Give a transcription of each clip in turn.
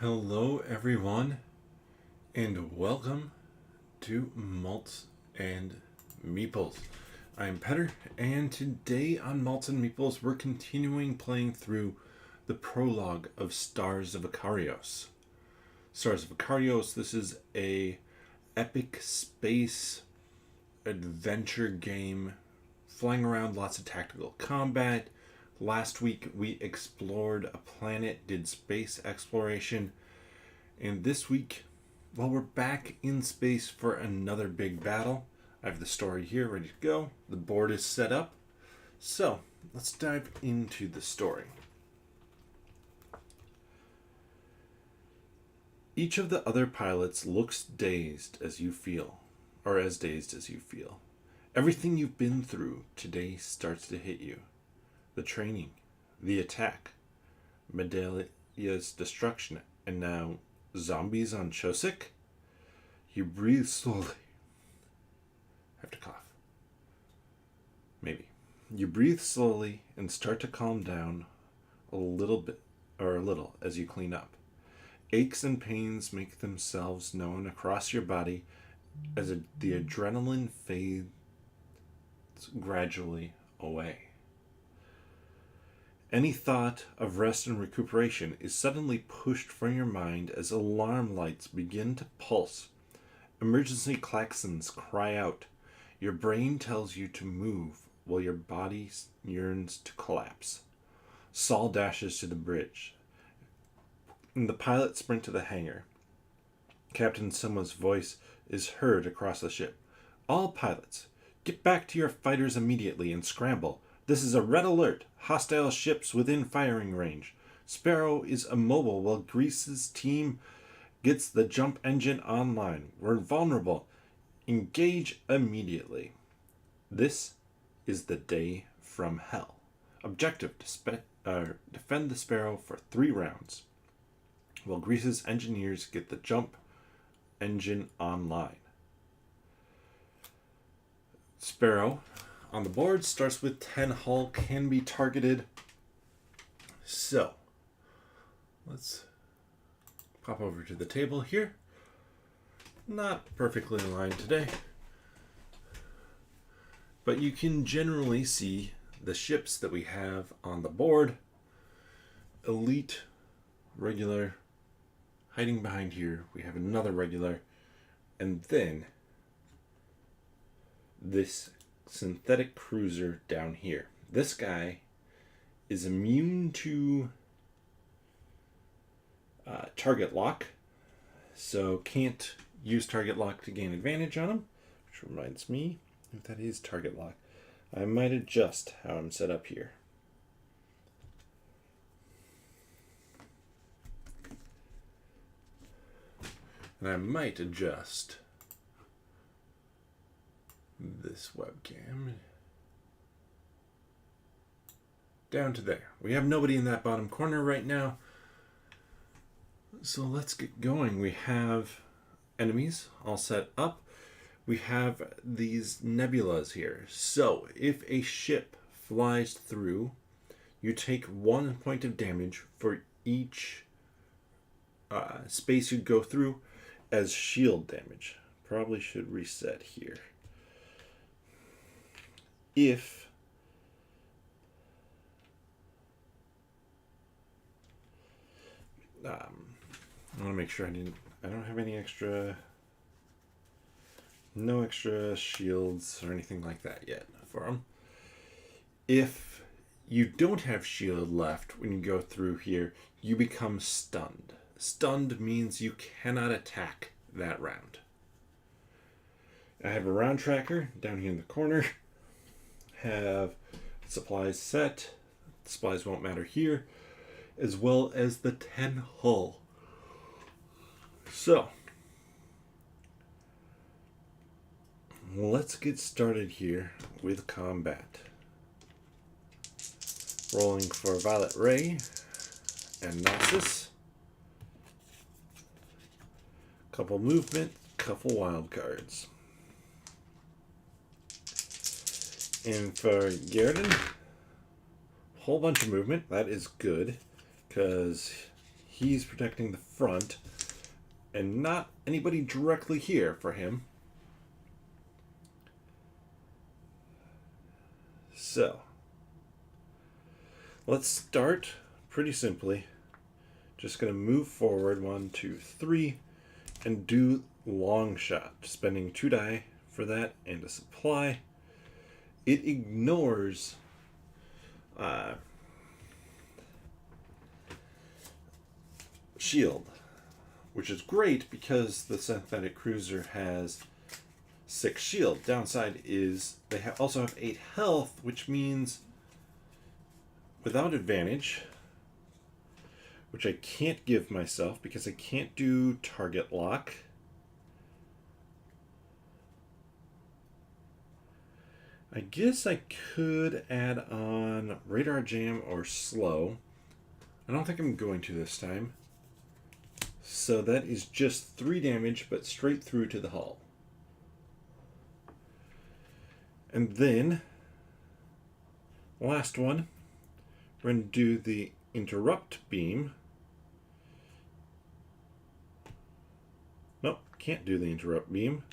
Hello, everyone, and welcome to Malts and Meeples. I'm Petter, and today on Malts and Meeples, we're continuing playing through the prologue of Stars of Akarios. Stars of Akarios, this is a epic space adventure game, flying around, lots of tactical combat. Last week we explored a planet, did space exploration, and this week, well, we're back in space for another big battle. I have the story here ready to go. The board is set up. So, let's dive into the story. Each of the other pilots looks dazed as you feel, or as dazed as you feel. Everything you've been through today starts to hit you. The training, the attack, Medalia's destruction, and now zombies on Chosik. You breathe slowly. I have to cough. Maybe. You breathe slowly and start to calm down a little as you clean up. Aches and pains make themselves known across your body as the adrenaline fades gradually away. Any thought of rest and recuperation is suddenly pushed from your mind as alarm lights begin to pulse. Emergency klaxons cry out. Your brain tells you to move while your body yearns to collapse. Saul dashes to the bridge, and the pilots sprint to the hangar. Captain Soma's voice is heard across the ship. All pilots, get back to your fighters immediately and scramble. This is a red alert. Hostile ships within firing range. Sparrow is immobile while Grease's team gets the jump engine online. We're vulnerable. Engage immediately. This is the day from hell. Objective: defend the Sparrow for 3 rounds, while Grease's engineers get the jump engine online. Sparrow on the board starts with 10 hull, can be targeted. So, let's pop over to the table here. Not perfectly aligned today, but you can generally see the ships that we have on the board. Elite, regular, hiding behind here. We have another regular, and then this synthetic cruiser down here. This guy is immune to target lock, so can't use target lock to gain advantage on him, which reminds me, if that is target lock, I might adjust how I'm set up here. And I might adjust this webcam down to there. We have nobody in that bottom corner right now, so let's get going. We have enemies all set up. We have these nebulas here. So if a ship flies through, you take 1 point of damage for each space you go through as shield damage. Probably should reset here. If I want to make sure I don't have any no extra shields or anything like that yet for them. If you don't have shield left when you go through here, you become stunned. Stunned means you cannot attack that round. I have a round tracker down here in the corner. Have supplies set. Supplies won't matter here, as well as the 10 hull. So, let's get started here with combat. Rolling for Violet Ray and Gnosis. Couple movement, couple wild cards. And for Garrison, whole bunch of movement. That is good, because he's protecting the front and not anybody directly here for him. So, let's start pretty simply. Just going to move forward 1, 2, 3 and do long shot, spending 2 die for that and a supply. It ignores shield, which is great because the synthetic cruiser has 6 shield. Downside is they also have 8 health, which means without advantage, which I can't give myself because I can't do target lock. I guess I could add on radar jam or slow. I don't think I'm going to this time. So that is just 3 damage, but straight through to the hull. And then, last one, we're going to do the interrupt beam. Nope, can't do the interrupt beam.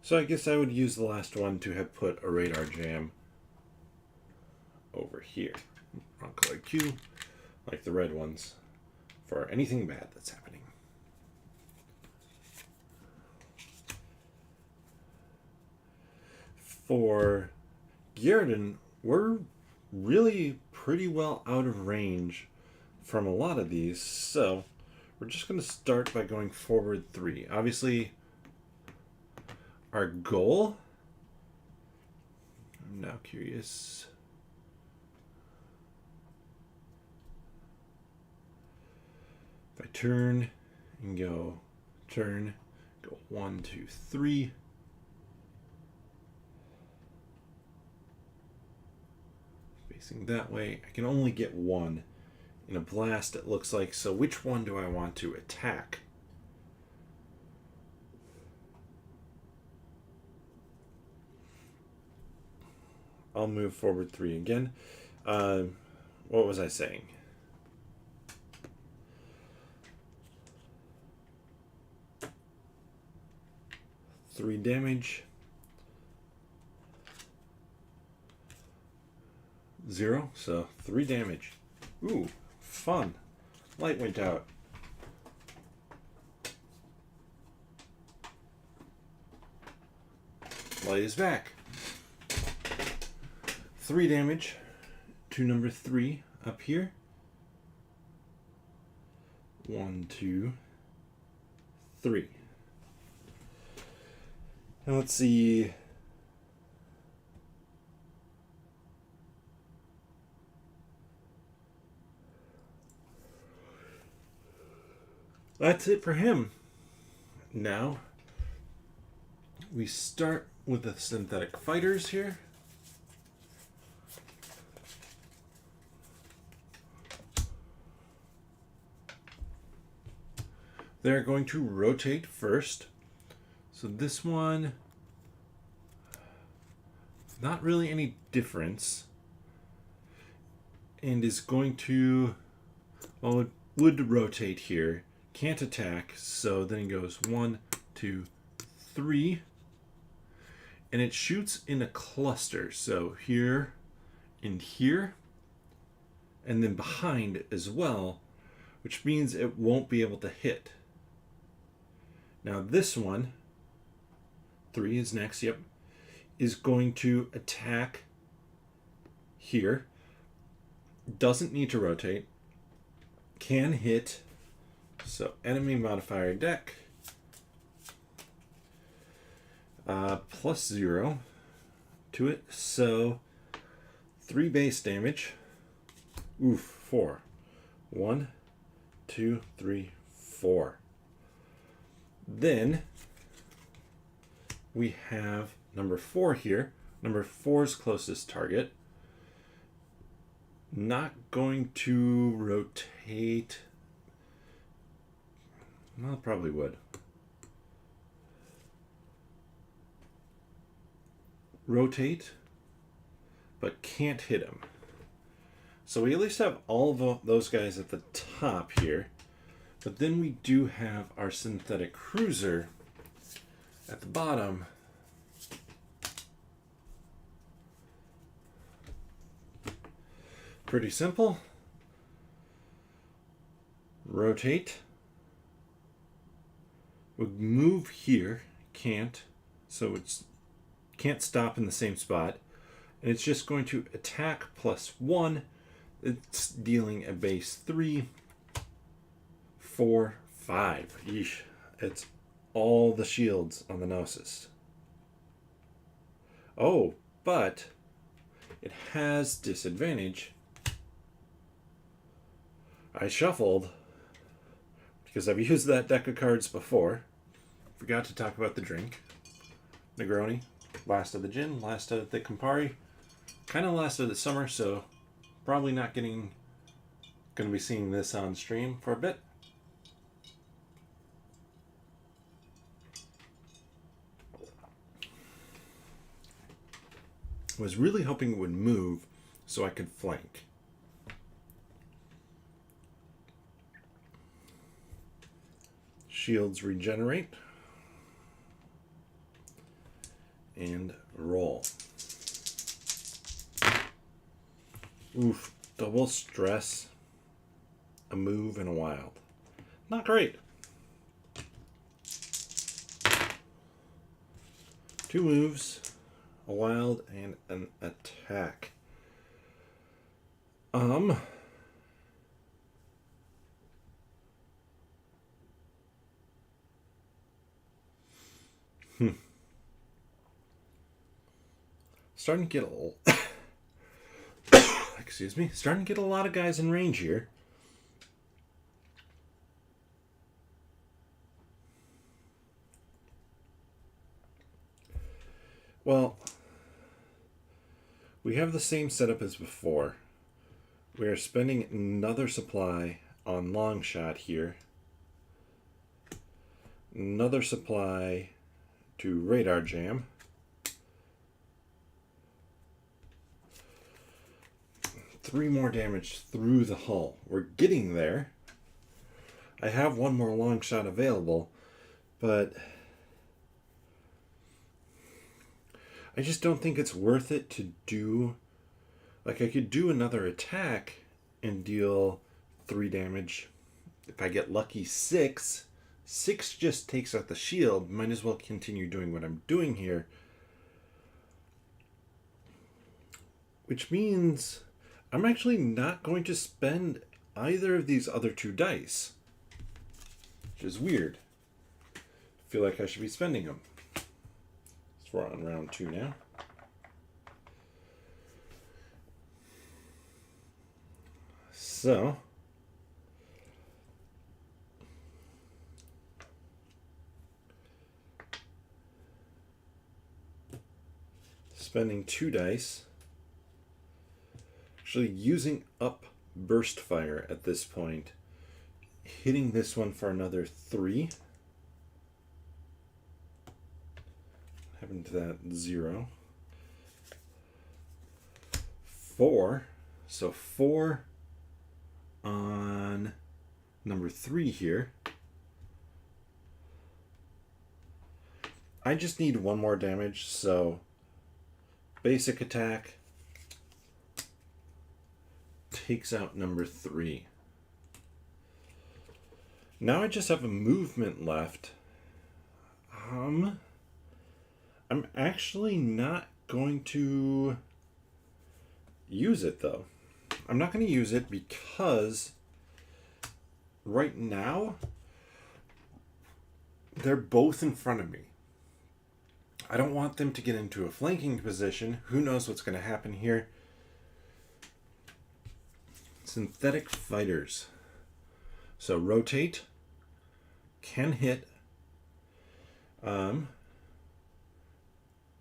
So I guess I would use the last one to have put a radar jam over here. Wrong color Q, like the red ones, for anything bad that's happening. For Gyarados, we're really pretty well out of range from a lot of these, so we're just going to start by going forward 3. Obviously, our goal, I'm now curious. If I turn and go, turn, go 1, 2, 3. Facing that way, I can only get 1 in a blast, it looks like. So which one do I want to attack? I'll move forward 3 again. What was I saying? Three damage. 0, so 3 damage. Ooh, fun. Light went out. Light is back. 3 damage to number 3 up here. 1, 2, 3. And let's see. That's it for him. Now, we start with the synthetic fighters here. They're going to rotate first. So this one, not really any difference. And is going to, well, it would rotate here. Can't attack, so then it goes 1, 2, 3. And it shoots in a cluster. So here and here. And then behind as well. Which means it won't be able to hit. Now this one, 3 is next, yep, is going to attack here. Doesn't need to rotate. Can hit. So enemy modifier deck. +0 to it. So 3 base damage. Oof, 4. 1, 2, 3, 4. Then we have number 4 here. Number 4's closest target. Not going to rotate. Well, probably would. Rotate, but can't hit him. So we at least have all of those guys at the top here. But then we do have our synthetic cruiser at the bottom. Pretty simple. Rotate. We'll move here. Can't. So it's can't stop in the same spot. And it's just going to attack +1. It's dealing a base 3, 4, 5. Yeesh. It's all the shields on the Gnosis. Oh, but it has disadvantage. I shuffled because I've used that deck of cards before. Forgot to talk about the drink. Negroni. Last of the gin, last of the Campari. Kind of last of the summer, so probably not going to be seeing this on stream for a bit. Was really hoping it would move so I could flank. Shields regenerate. And roll. Oof, double stress, a move, and a wild. Not great. 2 moves, a wild, and an attack. Starting to get excuse me, starting to get a lot of guys in range here. Well, we have the same setup as before. We are spending another supply on long shot here. Another supply to radar jam. Three more damage through the hull. We're getting there. I have one more long shot available, but I just don't think it's worth it to do. Like, I could do another attack and deal 3 damage. If I get lucky, 6. 6 just takes out the shield. Might as well continue doing what I'm doing here. Which means I'm actually not going to spend either of these other 2 dice. Which is weird. I feel like I should be spending them. So we're on round 2 now. So spending 2 dice. Actually using up burst fire at this point. Hitting this one for another 3. Having to that 0. 4. So 4 on number 3 here. I just need 1 more damage, so basic attack takes out number 3. Now I just have a movement left. I'm actually not going to use it, though. I'm not going to use it because right now they're both in front of me. I don't want them to get into a flanking position. Who knows what's going to happen here? Synthetic fighters. So rotate. Can hit.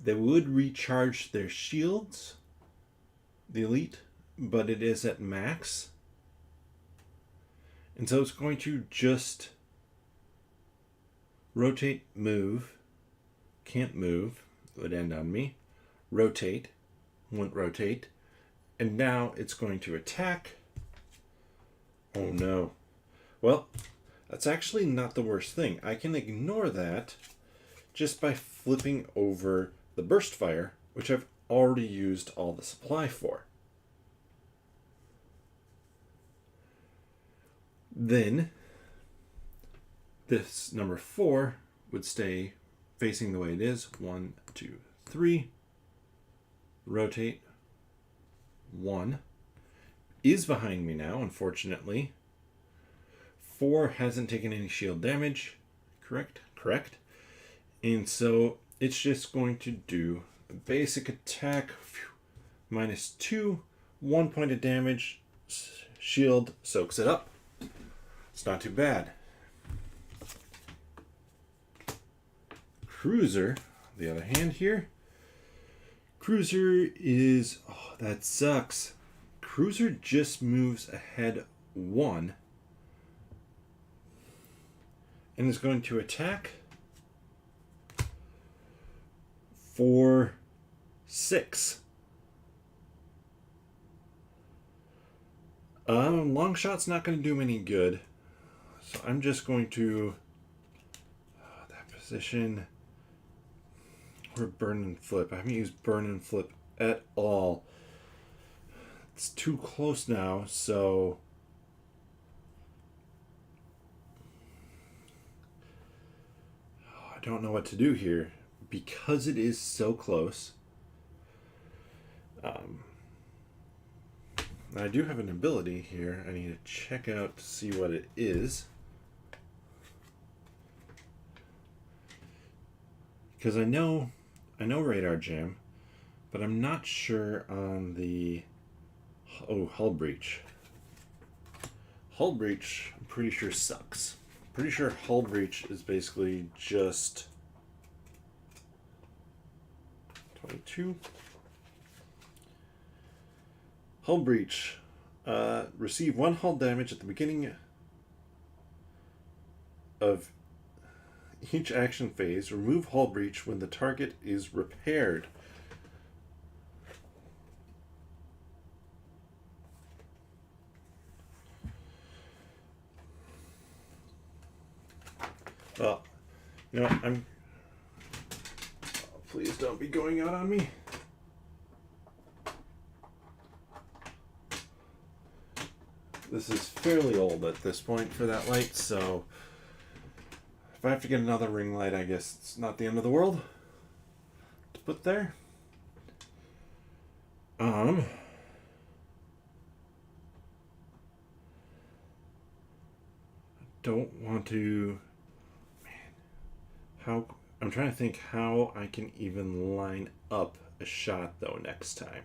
They would recharge their shields. The elite. But it is at max. And so it's going to just rotate, move. Can't move. It would end on me. Rotate. Won't rotate. And now it's going to attack. Oh no. Well, that's actually not the worst thing. I can ignore that just by flipping over the burst fire, which I've already used all the supply for. Then this number 4 would stay facing the way it is. 1, 2, 3. Rotate. 1 is behind me now, unfortunately. 4 hasn't taken any shield damage. Correct. And so it's just going to do a basic attack. -2, 1 point of damage. Shield soaks it up. It's not too bad. Cruiser, on the other hand here. Cruiser is... oh, that sucks. Cruiser just moves ahead 1. And is going to attack for 6. Long shot's not going to do him any good. So I'm just going to... that position... or burn and flip. I haven't used burn and flip at all. It's too close now, so... I don't know what to do here. Because it is so close. I do have an ability here. I need to check out to see what it is. Because I know radar jam, but I'm not sure on the... oh, hull breach. Hull breach, I'm pretty sure sucks. Pretty sure hull breach is basically just 22. Hull breach. Receive 1 hull damage at the beginning of each action phase. Remove hull breach when the target is repaired. Well, you know, I'm... oh, please don't be going out on me. This is fairly old at this point for that light, so if I have to get another ring light, I guess it's not the end of the world to put there. Don't want to... man, I'm trying to think how I can even line up a shot though next time.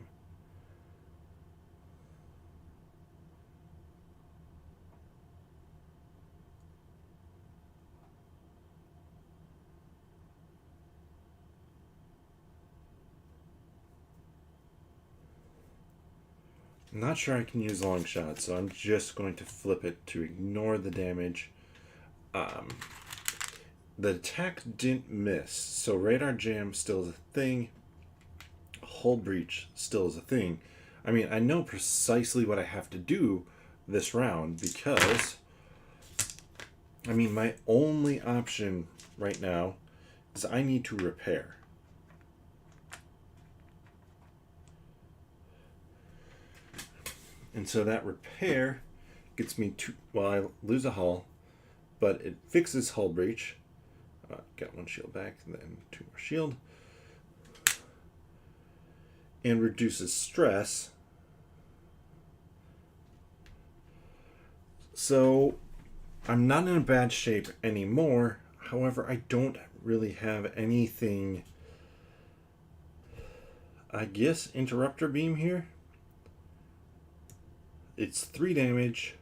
I'm not sure I can use long shots, so I'm just going to flip it to ignore the damage. The attack didn't miss, so radar jam still is a thing. Hull breach still is a thing. I mean, I know precisely what I have to do this round because, I mean, my only option right now is I need to repair. And so that repair gets me to, well, I lose a hull, but it fixes hull breach. Got 1 shield back, and then 2 more shield. And reduces stress. So I'm not in a bad shape anymore. However, I don't really have anything. I guess interrupter beam here. It's 3 damage.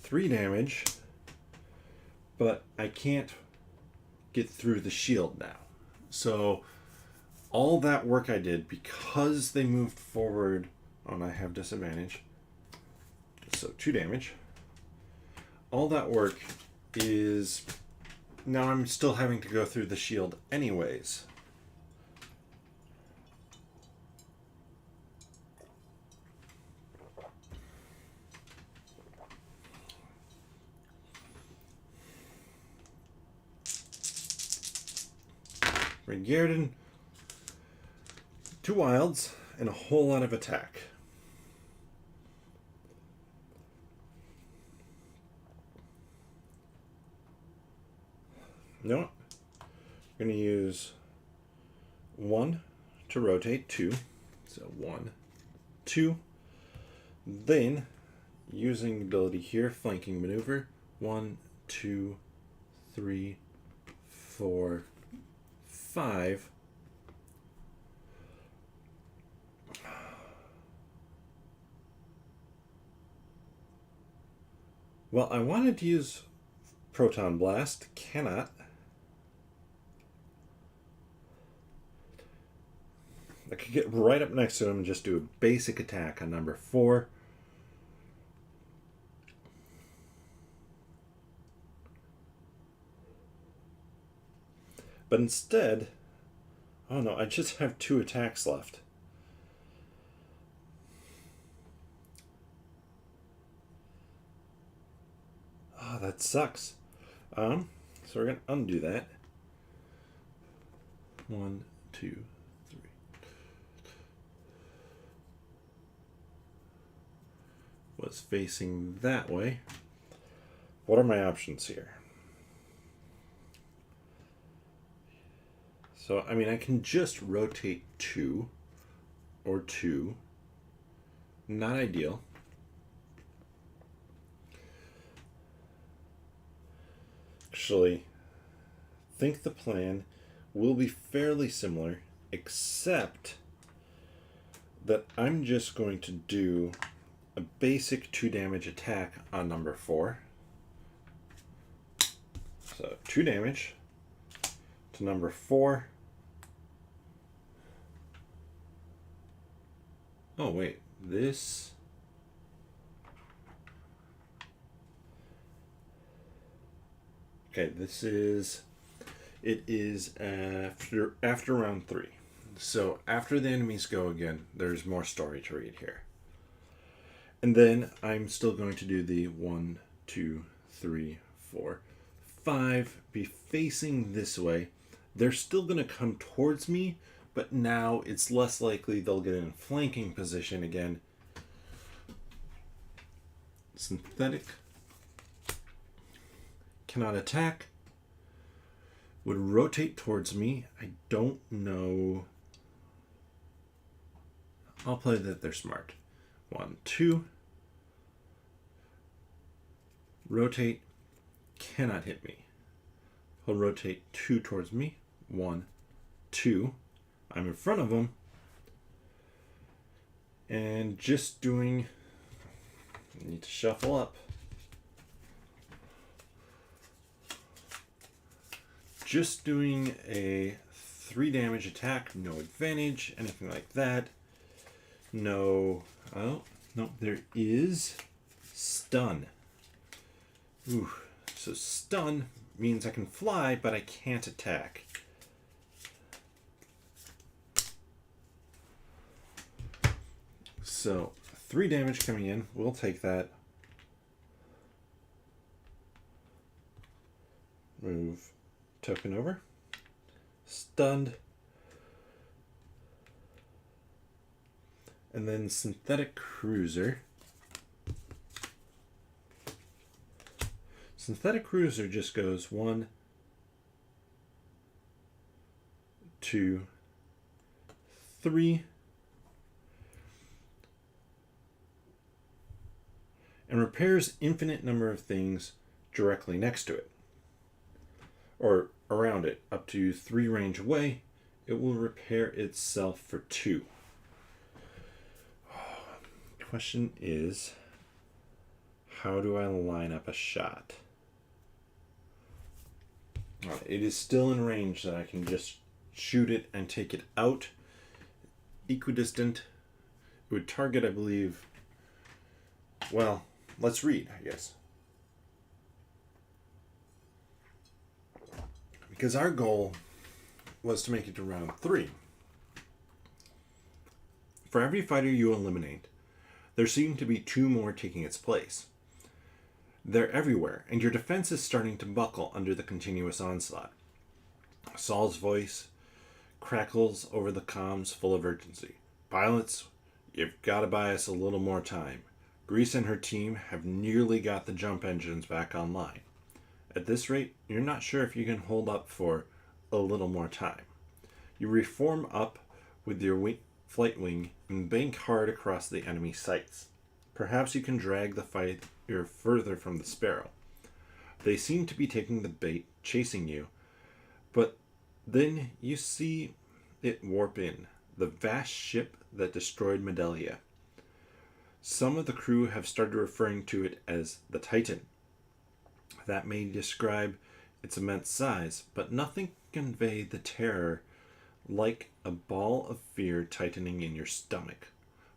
3 damage. But I can't get through the shield now. So all that work I did, because they moved forward, and I have disadvantage, so 2 damage. All that work is, now I'm still having to go through the shield anyways. Garrison, 2 wilds, and a whole lot of attack. You know what? I'm going to use 1 to rotate, 2. So 1, 2. Then, using ability here, flanking maneuver, 1, 2, 3, 4, 5. Well, I wanted to use Proton Blast. Cannot. I could get right up next to him and just do a basic attack on number 4. But instead, oh no, I just have 2 attacks left. Oh, that sucks. So we're going to undo that. 1, 2, 3. Was facing that way. What are my options here? So, I mean, I can just rotate 2 or 2. Not ideal. Actually, I think the plan will be fairly similar, except that I'm just going to do a basic 2 damage attack on number 4. So 2 damage to number 4. Oh wait, this... Okay, this is... It is after round 3. So after the enemies go again, there's more story to read here. And then I'm still going to do the 1, 2, 3, 4, 5, be facing this way. They're still going to come towards me, but now it's less likely they'll get in flanking position again. Synthetic. Cannot attack. Would rotate towards me. I don't know. I'll play that they're smart. 1, 2. Rotate. Cannot hit me. He'll rotate 2 towards me. 1, 2. I'm in front of him. And just doing... I need to shuffle up. Just doing a 3 damage attack, no advantage, anything like that. No, oh, no, there is stun. Ooh, so stun means I can fly, but I can't attack. So 3 damage coming in, we'll take that. Move token over. Stunned. And then Synthetic Cruiser. Synthetic Cruiser just goes 1, 2, 3. And repairs infinite number of things directly next to it. Or around it, up to 3 range away, it will repair itself for 2. Question is, how do I line up a shot? It is still in range that I can just shoot it and take it out. Equidistant. It would target, I believe, well, let's read, I guess. Because our goal was to make it to round 3. For every fighter you eliminate, there seem to be 2 more taking its place. They're everywhere, and your defense is starting to buckle under the continuous onslaught. Saul's voice crackles over the comms full of urgency. Pilots, you've got to buy us a little more time. Grease and her team have nearly got the jump engines back online. At this rate, you're not sure if you can hold up for a little more time. You reform up with your flight wing and bank hard across the enemy sights. Perhaps you can drag the fighter further from the Sparrow. They seem to be taking the bait, chasing you, but then you see it warp in, the vast ship that destroyed Medelia. Some of the crew have started referring to it as the Titan. That may describe its immense size, but nothing can convey the terror like a ball of fear tightening in your stomach.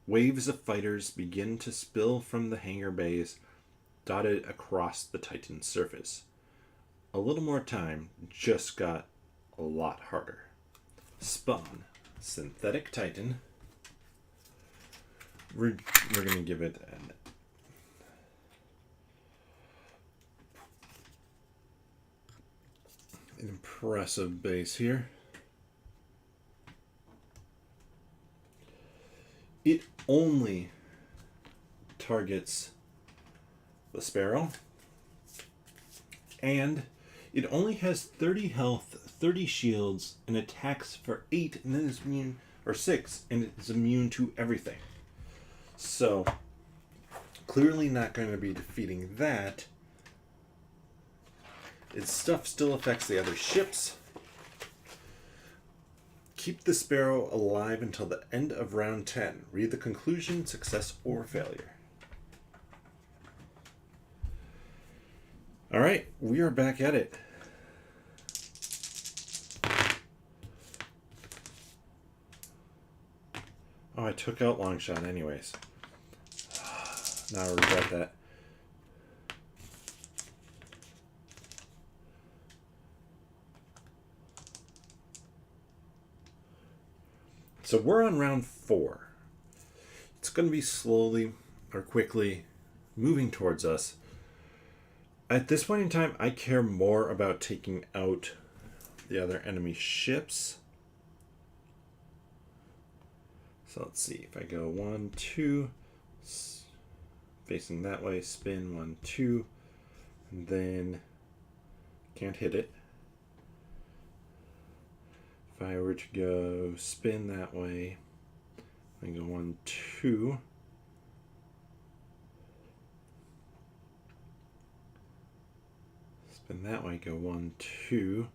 Waves of fighters begin to spill from the hangar bays, dotted across the Titan's surface. A little more time just got a lot harder. Spawn, synthetic Titan. We're going to give it an impressive base here. It only targets the Sparrow, and it only has 30 health, 30 shields, and attacks for 8, and then is immune, or 6, and it's immune to everything. So, clearly not going to be defeating that. Its stuff still affects the other ships. Keep the Sparrow alive until the end of round 10. Read the conclusion, success, or failure. Alright, we are back at it. Oh, I took out Longshot anyways. Now I regret that. So we're on round 4. It's going to be slowly or quickly moving towards us. At this point in time, I care more about taking out the other enemy ships. So let's see. If I go 1, 2, facing that way, spin 1, 2, and then can't hit it. If I were to go spin that way, I go 1, 2. Spin that way, go 1, 2.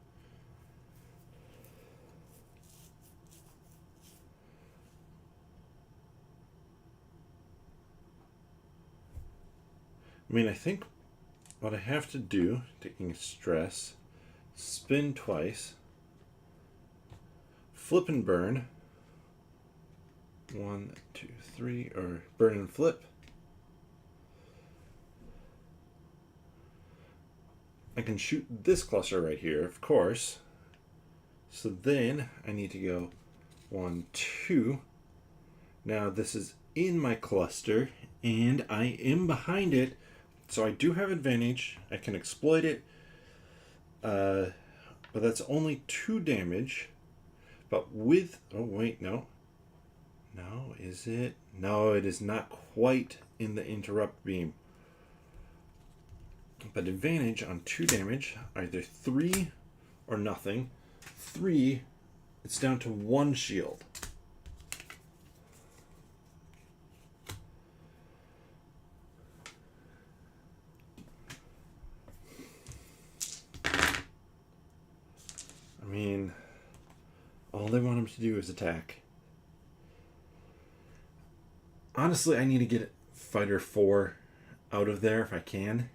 I mean, I think what I have to do, taking stress, spin twice, flip and burn. 1, 2, 3, or burn and flip. I can shoot this cluster right here, of course. So then I need to go 1, 2. Now this is in my cluster, and I am behind it, so I do have advantage. I can exploit it, but that's only 2 damage. But with... oh, wait, no. No, is it? No, it is not quite in the interrupt beam. But advantage on 2 damage, either 3 or nothing. 3, it's down to 1 shield. I mean, all they want him to do is attack. Honestly, I need to get Fighter 4 out of there if I can.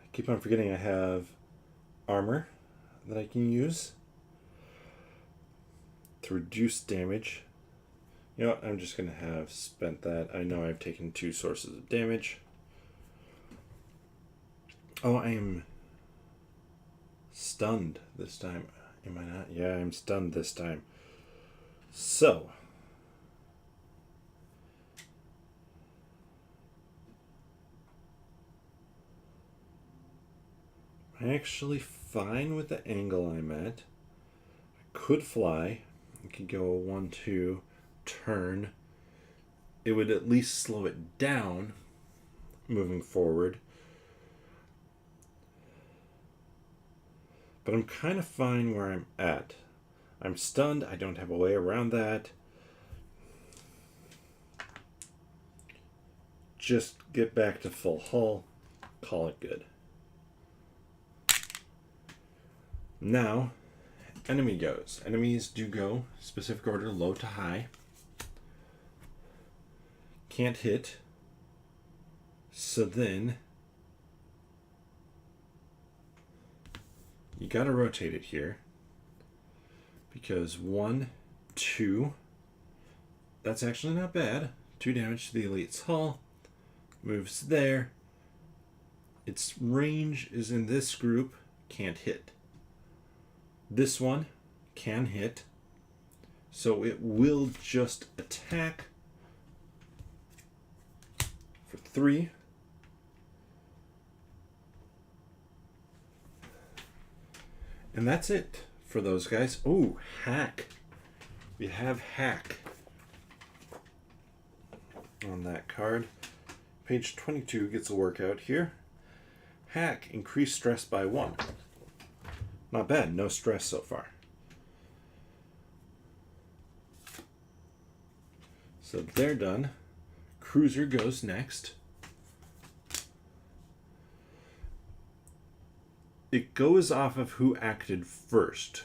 I keep on forgetting I have armor that I can use to reduce damage. You know what? I'm just going to have spent that. I know I've taken 2 sources of damage. Oh, I am stunned this time. Am I not? Yeah, I'm stunned this time. So. I'm actually fine with the angle I'm at. I could fly. I could go 1, 2, turn. It would at least slow it down moving forward. But I'm kind of fine where I'm at. I'm stunned. I don't have a way around that. Just get back to full hull. Call it good. Now, enemy goes. Enemies do go specific order, low to high. Can't hit. So then you gotta rotate it here. Because 1, 2, that's actually not bad. 2 damage to the elite's hull. Moves there. Its range is in this group. Can't hit. This one can hit. So it will just attack for 3. And that's it for those guys. Oh, hack. We have hack on that card. Page 22 gets a workout here. Hack, increase stress by 1. Not bad, no stress so far. So they're done. Cruiser goes next. It goes off of who acted first.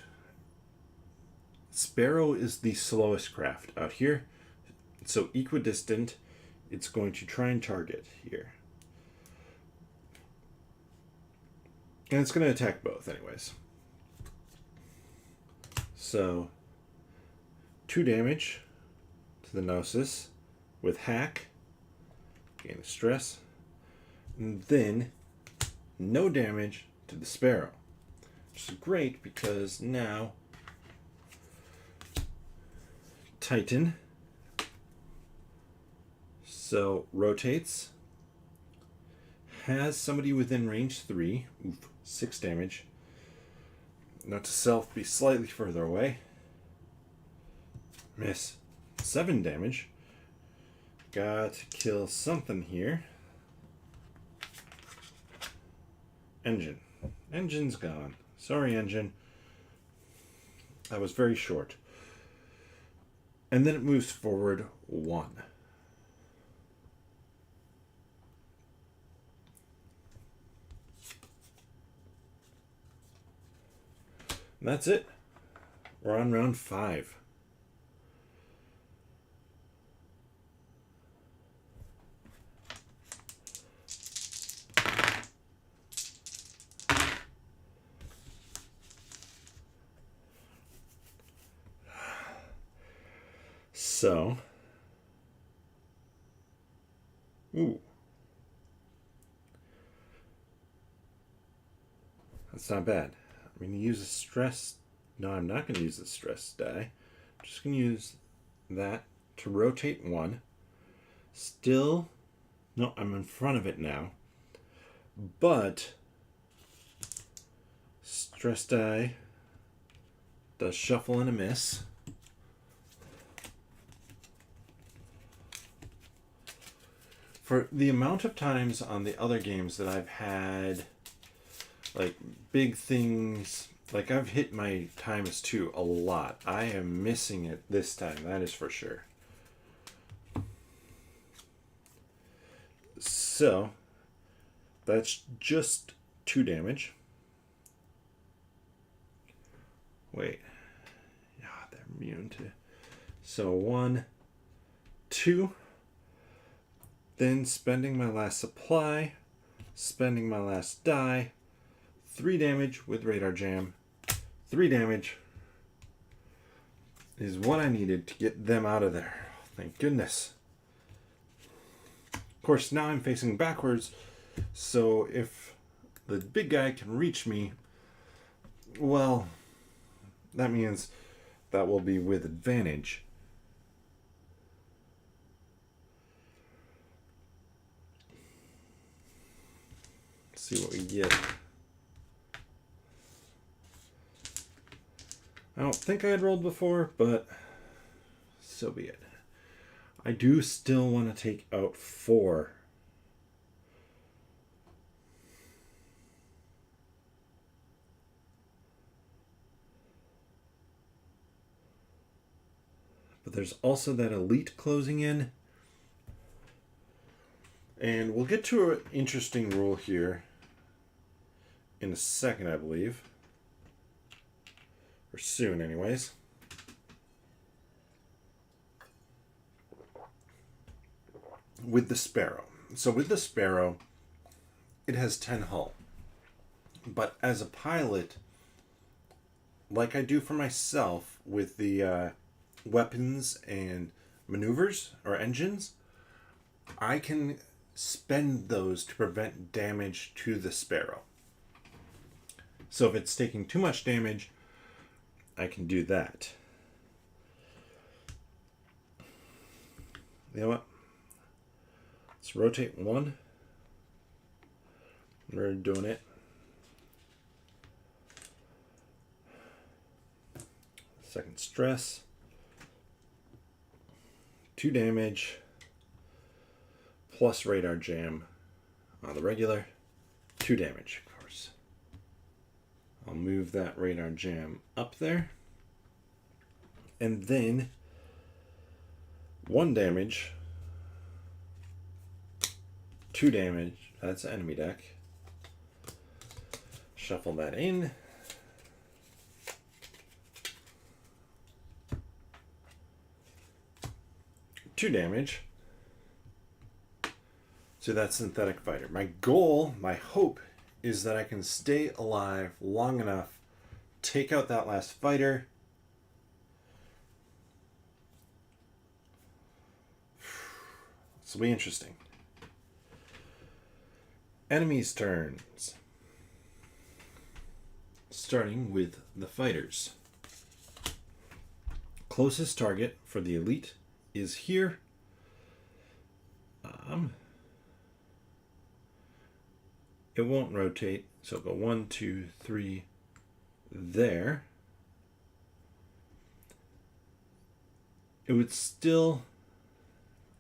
Sparrow is the slowest craft out here. So equidistant, it's going to try and target here. And it's going to attack both anyways. So 2 damage to the Gnosis with hack. Gain a stress. And then no damage to the Sparrow. Which is great because now Titan. So rotates. Has somebody within range 3. Oof, 6 damage. Note to self, be slightly further away. Miss. 7 damage. Got to kill something here. Engine. Engine's gone. Sorry, engine. That was very short. And then it moves forward 1. And that's it. We're on round 5. So, ooh, that's not bad. I'm going to use a stress. No, I'm not going to use the stress die. I'm just going to use that to rotate 1. Still, no, I'm in front of it now. But stress die does shuffle and a miss. For the amount of times on the other games that I've had, like, big things, like, I've hit my -2 a lot. I am missing it this time, that is for sure. So, that's just 2 damage. Wait. Yeah, they're immune to... So, 1, 2... Then spending my last supply, spending my last die, 3 damage with radar jam. 3 damage is what I needed to get them out of there. Thank goodness. Of course, now I'm facing backwards, so if the big guy can reach me, well, that means that will be with advantage. See what we get. I don't think I had rolled before, but so be it. I do still want to take out 4. But there's also that elite closing in. And we'll get to an interesting rule here in a second, I believe. Or soon, anyways. With the Sparrow. So with the Sparrow, it has 10 hull. But as a pilot, like I do for myself with the weapons and maneuvers or engines, I can spend those to prevent damage to the Sparrow. So if it's taking too much damage, I can do that. You know what? Let's rotate 1. We're doing it. Second stress. 2 damage. Plus radar jam on the regular. 2 damage, of course. I'll move that radar jam up there. And then 1 damage. 2 damage. That's enemy deck. Shuffle that in. Two damage to that synthetic fighter. My goal, my hope, is that I can stay alive long enough, take out that last fighter. This will be interesting. Enemies' turns. Starting with the fighters. Closest target for the elite is here. It won't rotate, so go 1, 2, 3 there. It would still,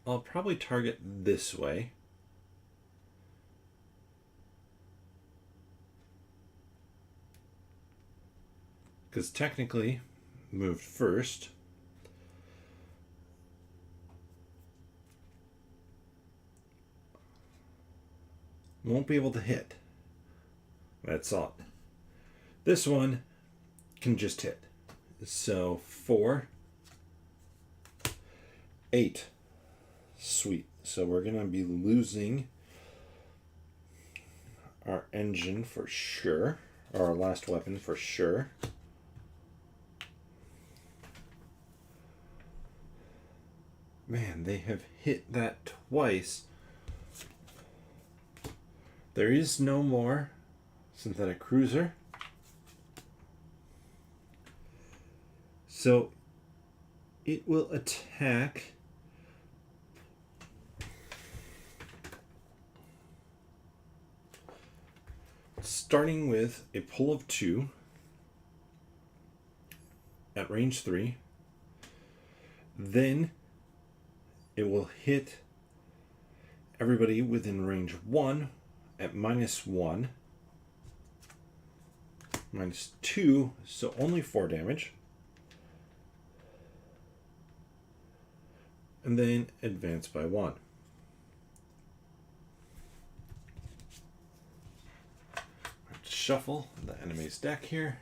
I'll probably target this way. Because technically, moved first. Won't be able to hit. That's all. This one can just hit. So 4, 8. Sweet. So we're going to be losing our engine for sure. Or our last weapon for sure. Man, they have hit that twice. There is no more synthetic cruiser. So it will attack starting with a pull of 2 at range 3. Then it will hit everybody within range 1 at -1, -2, so only 4 damage. And then advance by 1. Shuffle the enemy's deck here.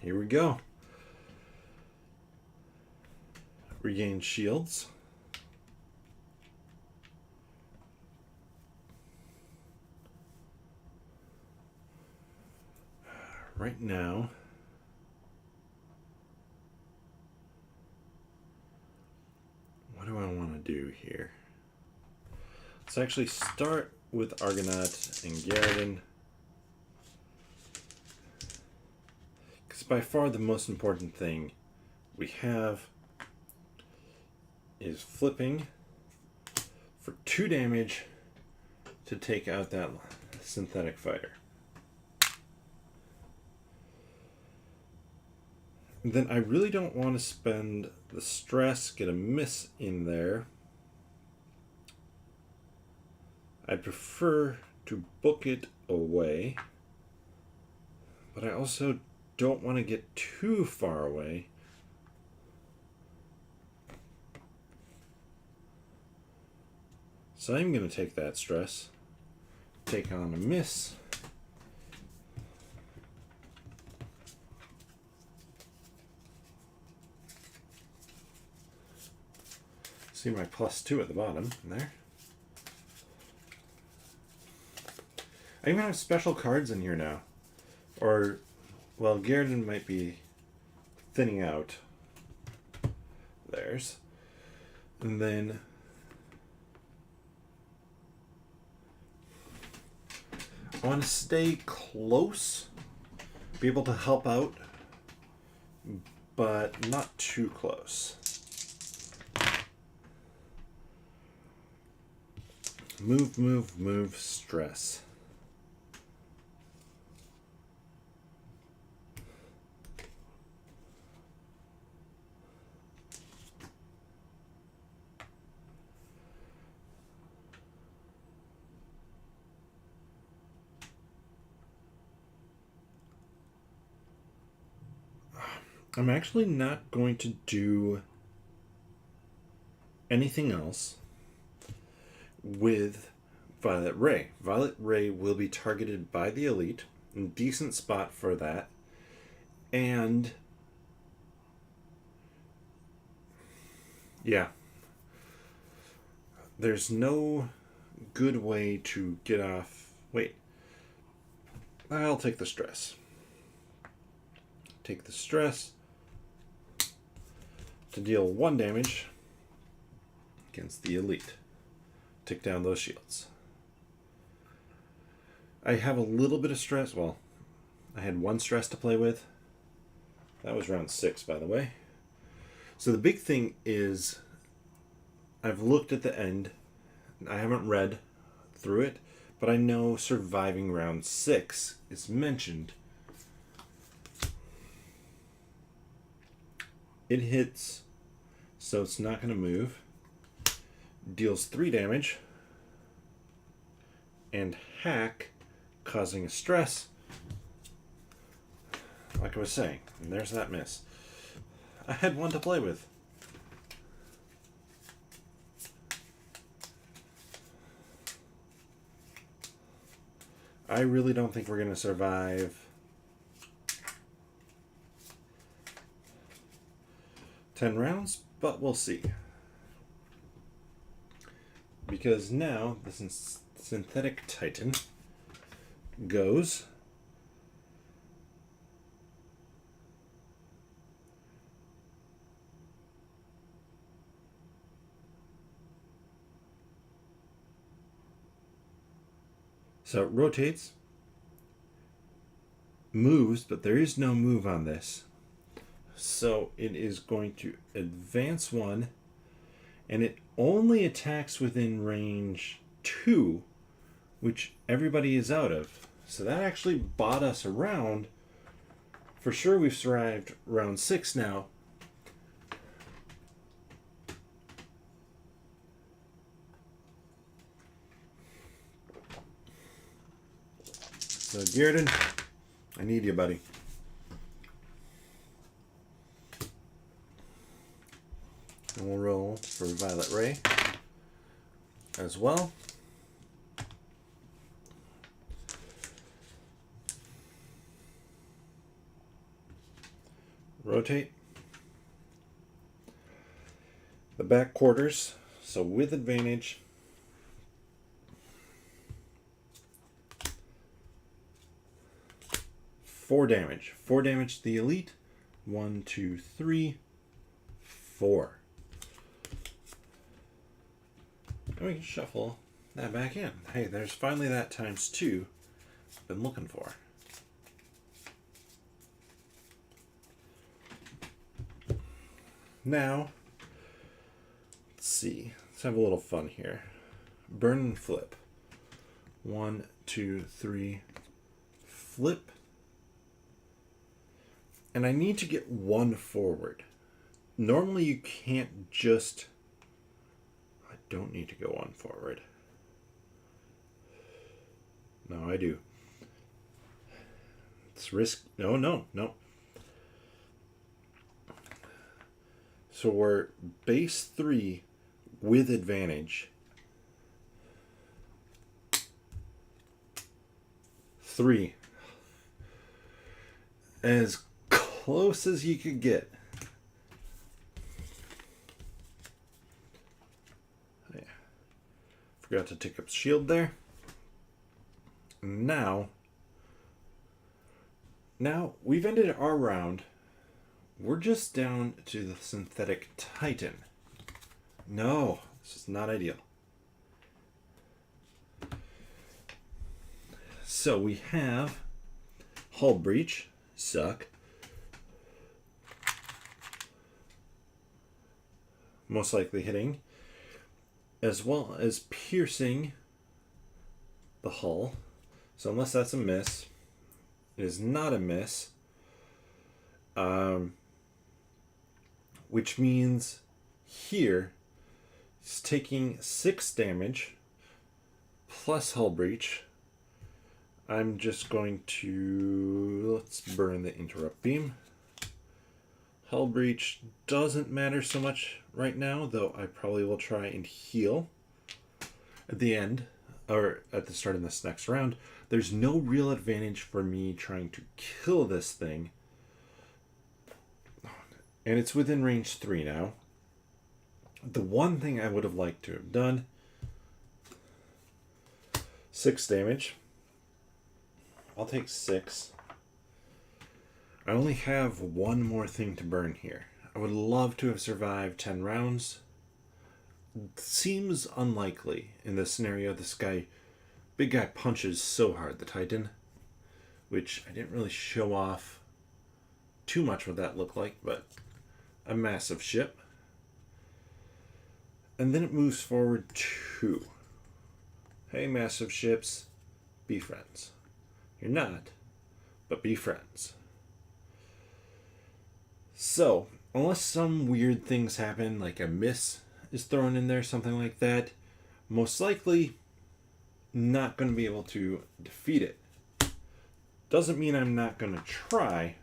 Here we go. Regain shields. Right now, what do I want to do here? Let's actually start with Argonaut and Garridan. Because by far the most important thing we have is flipping for 2 damage to take out that synthetic fighter. And then I really don't want to spend the stress, get a miss in there. I prefer to book it away, but I also don't want to get too far away. So I'm going to take that stress, take on a miss. See my +2 at the bottom there. I even have special cards in here now. Or, well, Garridan might be thinning out theirs. And then I want to stay close, be able to help out, but not too close. Move, move, move, stress. I'm actually not going to do anything else with Violet Ray. Violet Ray will be targeted by the elite, a decent spot for that. And yeah, there's no good way to get off. Wait, I'll take the stress. Take the stress to deal 1 damage against the elite. Take down those shields. I have a little bit of stress. Well, I had 1 stress to play with. That was round 6, by the way. So the big thing is I've looked at the end. I haven't read through it, but I know surviving round 6 is mentioned. It hits, so it's not going to move. Deals 3 damage. And hack, causing a stress. Like I was saying, and there's that miss. I had 1 to play with. I really don't think we're going to survive 10 rounds, but we'll see. Because now the synthetic titan goes so it rotates, moves, but there is no move on this. So it is going to advance 1, and it only attacks within range 2, which everybody is out of. So that actually bought us a round. For sure we've survived round 6 now. So Garridan, I need you, buddy. And we'll roll for Violet Ray as well. Rotate. The back quarters, so with advantage. Four damage to the elite. 1, 2, 3, 4. And we can shuffle that back in. Hey, there's finally that times 2 I've been looking for. Now, let's see. Let's have a little fun here. Burn and flip. 1, 2, 3, flip. And I need to get 1 forward. Normally you can't just... I don't need to go 1 forward. No, I do. It's risk... No. So we're base 3 with advantage. 3. As close as you could get. Yeah. Forgot to take up shield there. Now we've ended our round. We're just down to the synthetic Titan. No, this is not ideal. So we have hull breach, suck. Most likely hitting, as well as piercing the hull. So unless that's a miss, it is not a miss. Which means here it's taking 6 damage plus hull breach. I'm just going to, let's burn the interrupt beam. Hull breach doesn't matter so much right now, though I probably will try and heal at the end, or at the start of this next round. There's no real advantage for me trying to kill this thing. And it's within range 3 now. The one thing I would have liked to have done, 6 damage. I'll take 6. I only have 1 more thing to burn here. I would love to have survived 10 rounds. Seems unlikely in this scenario. This guy, big guy, punches so hard, the Titan, which I didn't really show off too much what that looked like, but a massive ship. And then it moves forward 2. Hey, massive ships, be friends. You're not, but be friends. So, unless some weird things happen, like a miss is thrown in there, something like that, most likely not going to be able to defeat it. Doesn't mean I'm not going to try.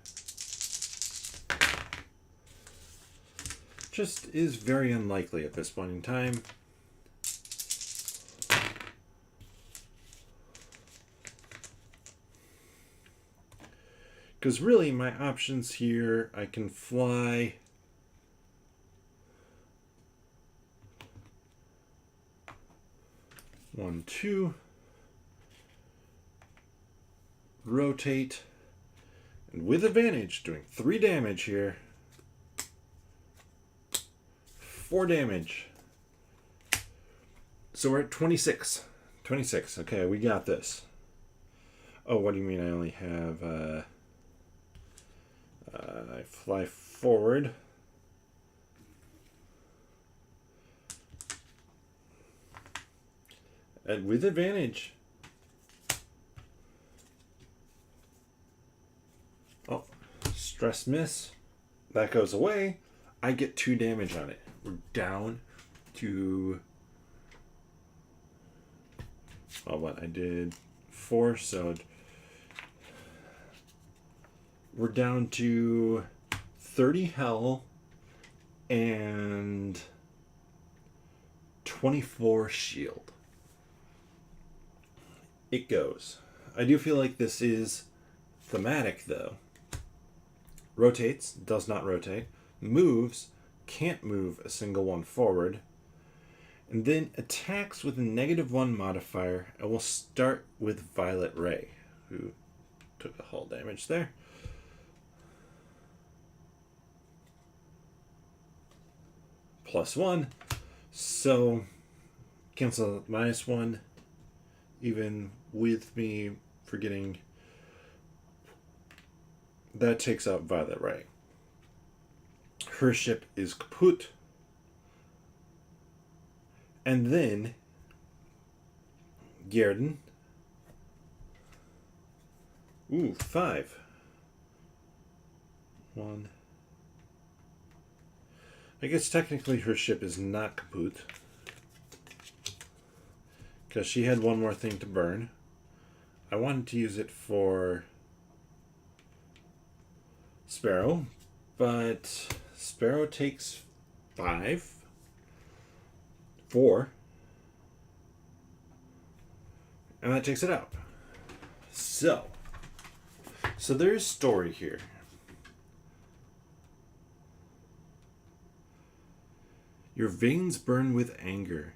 Just is very unlikely at this point in time. Because really, my options here, I can fly. One, 2. Rotate. And with advantage, doing 3 damage here. 4 damage. So we're at 26. 26. Okay, we got this. Oh, what do you mean I only have... I fly forward. And with advantage. Oh, stress miss. That goes away. I get 2 damage on it. We're down to... Well, what? I did 4, so... We're down to 30 hell and 24 shield. It goes. I do feel like this is thematic, though. Rotates, does not rotate. Moves, can't move a single one forward. And then attacks with a -1 modifier, and we'll start with Violet Ray, who took a hull damage there. +1. So Cancel -1, even with me forgetting. That takes out Violet Ray. Her ship is kaput. And then Gierden. Ooh, 5. 1. I guess technically her ship is not kaput, because she had one more thing to burn. I wanted to use it for Sparrow, but Sparrow takes 5. 4. And that takes it out. So there's story here. Your veins burn with anger,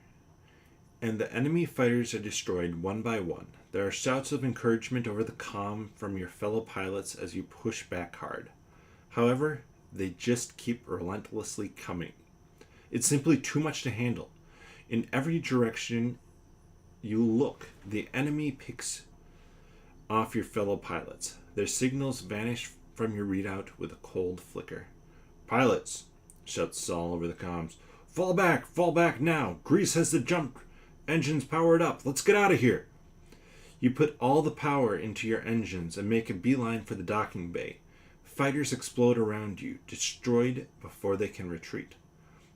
and the enemy fighters are destroyed one by one. There are shouts of encouragement over the comm from your fellow pilots as you push back hard. However, they just keep relentlessly coming. It's simply too much to handle. In every direction you look, the enemy picks off your fellow pilots. Their signals vanish from your readout with a cold flicker. "Pilots," shouts Saul over the comms. Fall back now. Grease has the jump engines powered up. Let's get out of here." You put all the power into your engines and make a beeline for the docking bay. Fighters explode around you, destroyed before they can retreat.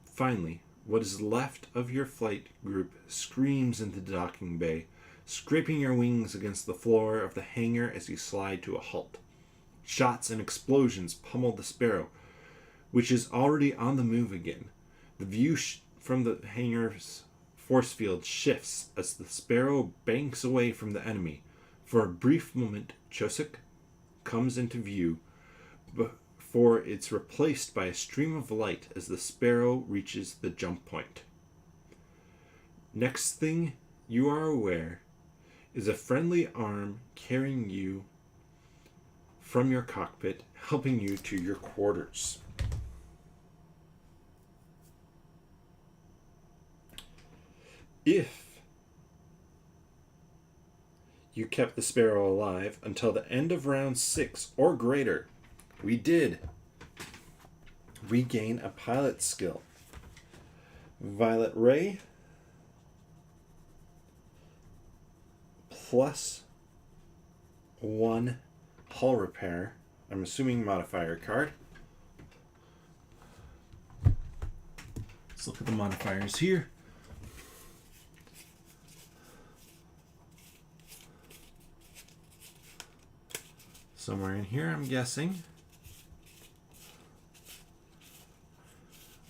Finally, what is left of your flight group screams into the docking bay, scraping your wings against the floor of the hangar as you slide to a halt. Shots and explosions pummel the Sparrow, which is already on the move again. The view from the hangar's force field shifts as the Sparrow banks away from the enemy. For a brief moment, Chosik comes into view before it's replaced by a stream of light as the Sparrow reaches the jump point. Next thing you are aware is a friendly arm carrying you from your cockpit, helping you to your quarters. If you kept the Sparrow alive until the end of round 6 or greater, we did regain a pilot skill. Violet Ray +1 hull repair. I'm assuming modifier card. Let's look at the modifiers here. Somewhere in here, I'm guessing.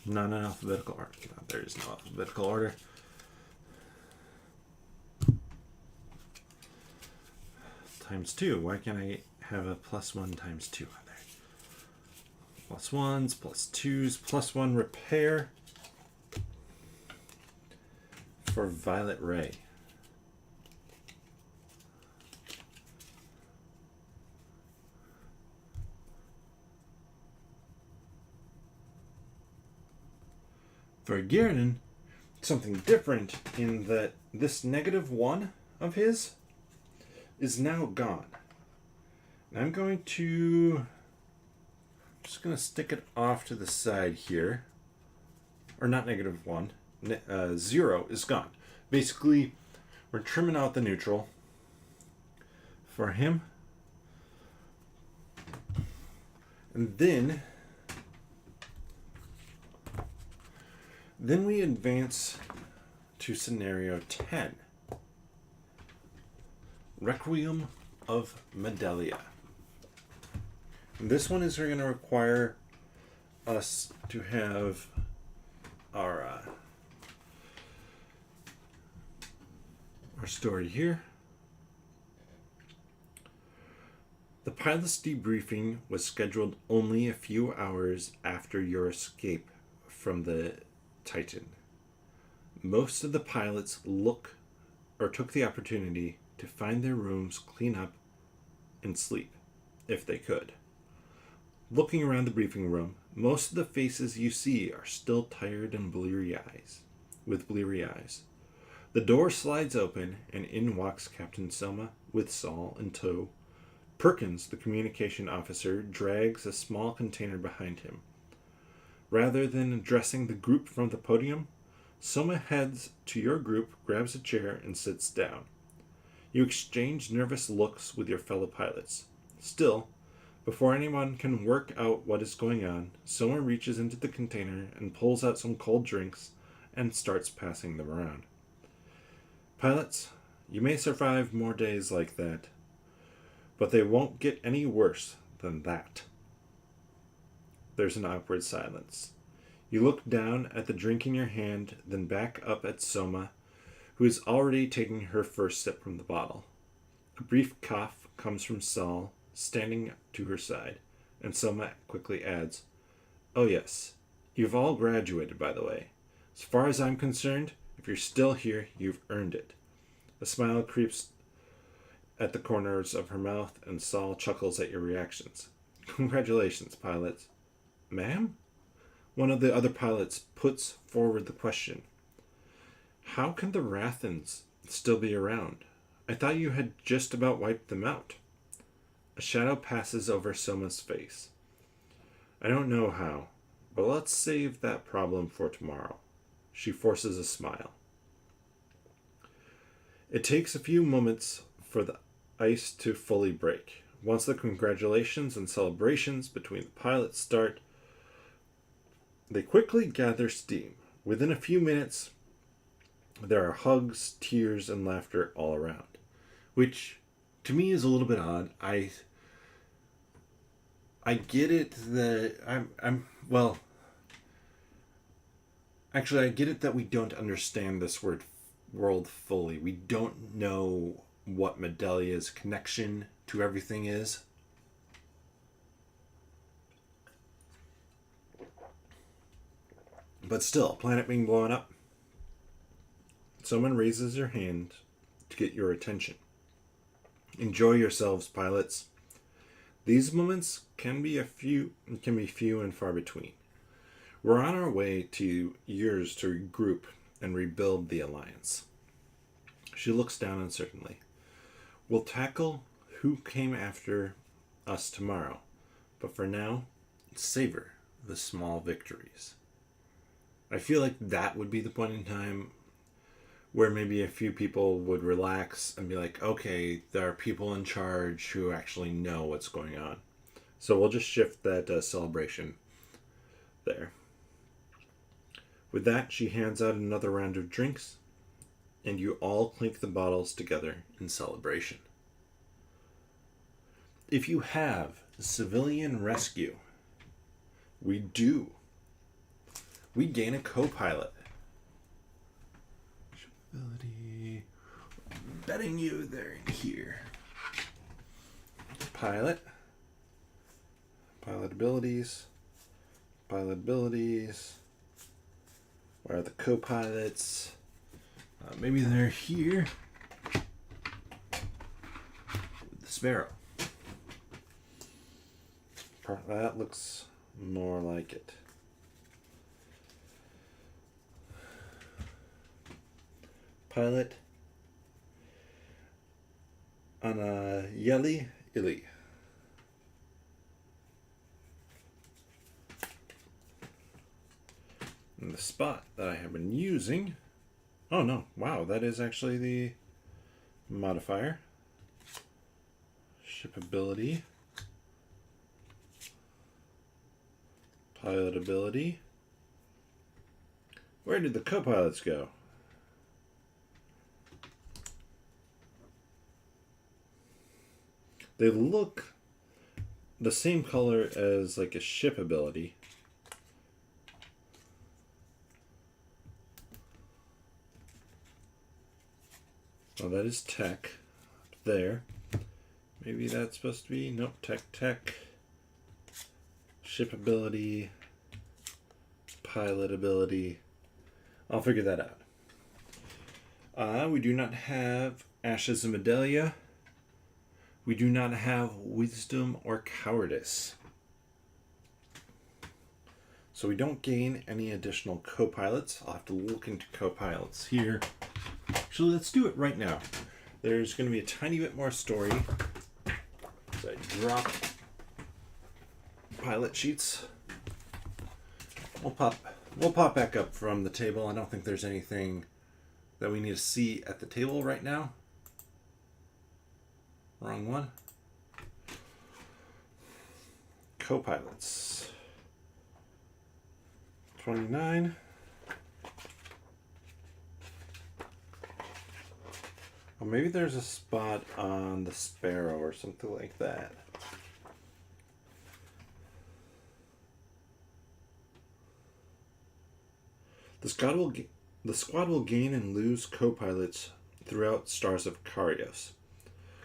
Not in alphabetical order. No, there is no alphabetical order. ×2. Why can't I have a +1 ×2 on there? +1s, +2s, +1 repair for Violet Ray. For Gierden, something different in that this -1 of his is now gone. And I'm going to just going to stick it off to the side here. Or not -1. 0 is gone. Basically, we're trimming out the neutral for him. And then we advance to scenario 10. Requiem of Medelia. And this one is going to require us to have our story here. The pilot's debriefing was scheduled only a few hours after your escape from the Titan. Most of the pilots took the opportunity to find their rooms, clean up, and sleep, if they could. Looking around the briefing room, most of the faces you see are still tired and with bleary eyes. The door slides open, and in walks Captain Soma with Saul in tow. Perkins, the communication officer, drags a small container behind him. Rather than addressing the group from the podium, Soma heads to your group, grabs a chair, and sits down. You exchange nervous looks with your fellow pilots. Still, before anyone can work out what is going on, Soma reaches into the container and pulls out some cold drinks and starts passing them around. Pilots, you may survive more days like that, but they won't get any worse than that. There's an awkward silence. You look down at the drink in your hand, then back up at Soma, who is already taking her first sip from the bottle. A brief cough comes from Saul, standing to her side, and Soma quickly adds, "Oh yes, you've all graduated, by the way. As far as I'm concerned, if you're still here, you've earned it." A smile creeps at the corners of her mouth, and Saul chuckles at your reactions. "Congratulations, pilots." "Ma'am?" One of the other pilots puts forward the question. "How can the Rathans still be around? I thought you had just about wiped them out." A shadow passes over Soma's face. "I don't know how, but let's save that problem for tomorrow." She forces a smile. It takes a few moments for the ice to fully break. Once the congratulations and celebrations between the pilots start, they quickly gather steam. Within a few minutes, there are hugs, tears, and laughter all around, which to me is a little bit odd. I get it that I get it that we don't understand this world fully. We don't know what Medelia's connection to everything is. But still, planet being blown up. Someone raises their hand to get your attention. Enjoy yourselves, pilots. These moments can be few and far between. We're on our way to years to regroup and rebuild the alliance. She looks down uncertainly. We'll tackle who came after us tomorrow, but for now, savor the small victories. I feel like that would be the point in time where maybe a few people would relax and be like, okay, there are people in charge who actually know what's going on. So we'll just shift that celebration there. With that, she hands out another round of drinks, and you all clink the bottles together in celebration. If you have civilian rescue, we gain a co-pilot. Ability. Betting you they're in here. Pilot abilities. Where are the co-pilots? Maybe they're here. With the Sparrow. That looks more like it. Pilot on a Yeli Illy. And the spot that I have been using. Oh no, wow, that is actually the modifier. Shipability. Pilot ability. Where did the co-pilots go? They look the same color as like a ship ability. Oh, that is tech. Up there. Maybe that's supposed to be... Nope, tech. Ship ability. Pilot ability. I'll figure that out. We do not have Ashes of Medelia. We do not have Wisdom or Cowardice. So we don't gain any additional co-pilots. I'll have to look into co-pilots here. Actually, let's do it right now. There's going to be a tiny bit more story. So I drop pilot sheets. We'll pop back up from the table. I don't think there's anything that we need to see at the table right now. Wrong one. Co-pilots. 29. Oh, maybe there's a spot on the Sparrow or something like that. The squad will gain and lose co-pilots throughout Stars of Akarios.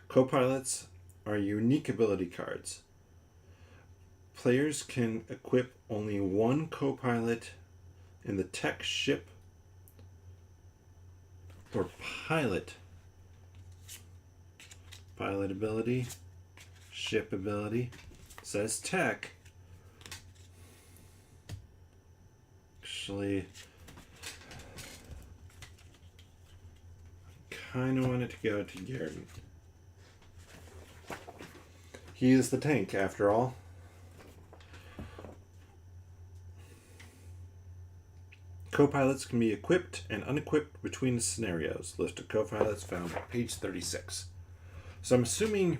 Co-pilots are unique ability cards. Players can equip only one co-pilot in the tech, ship, or pilot ability, ship ability. It says tech. Actually, kind of wanted to go to Garrett. He is the tank, after all. Co-pilots can be equipped and unequipped between scenarios. List of co-pilots found on page 36. So I'm assuming